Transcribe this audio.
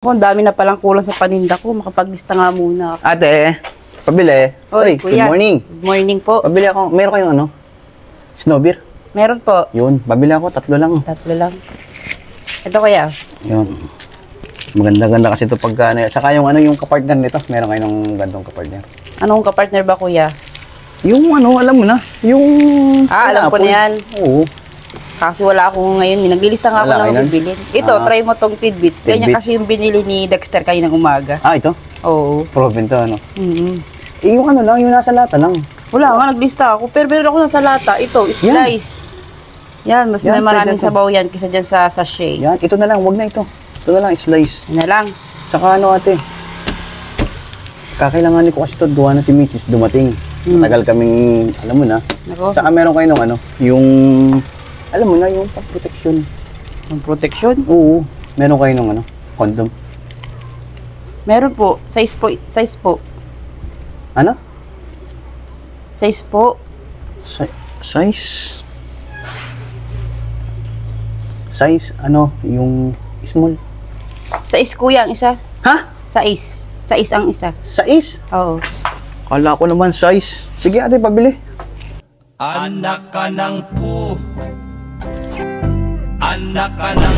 Ako, ang dami na palang kulang sa paninda ko. Makapaglista nga muna ako. Ate, pabili. Oy, Good kuya. morning. Good morning po. Pabili ako. Meron kayong ano? Snow beer? Meron po. Yun, pabili ako. 3 lang. 3 lang. Ito kuya. Yun. Maganda-ganda kasi ito pagka ano. Saka yung ano yung kapartner nito. Meron kayong gandong kapartner. Anong kapartner ba kuya? Yung ano, alam mo na. Yung... Alam ko na yan. Oo. Kasi wala akong ngayon. Naglilista nga ako Wala ng kayo nun? bibilin. Ito, try mo tong tidbits. Ganyan Tidbits. kasi yung binili ni Dexter kayo ng umaga. Ah, ito? Oo. Proven to, ano? Mm-hmm. Yung ano lang, yung nasa lata lang. Wala nga, naglista ako. Pero meron ako nasa lata. Ito, slice. Yan, mas Yan, may maraming pwede to. sabaw yan kaysa dyan sa sachet. Yan, ito na lang. Wag na ito. Ito na lang, slice. Yan na lang. Saka ano ate, kakailanganin ko kasi ito, gawa na si Mrs. dumating. Matagal kaming, alam mo na. Nako. Saka meron kayo nung ano, yung, alam mo na, yung pang-protection. Ang protection? Oo, meron kayo nung ano, condom. Meron po. Size po. Size po. Ano? Size po. Size? Size, ano, yung small. Size kuya ang isa. Ha? Size. Size ang isa. Size? Oo. Kala ko naman size. Sige ate, pabili. Anak ka ng pu. Anak ka ng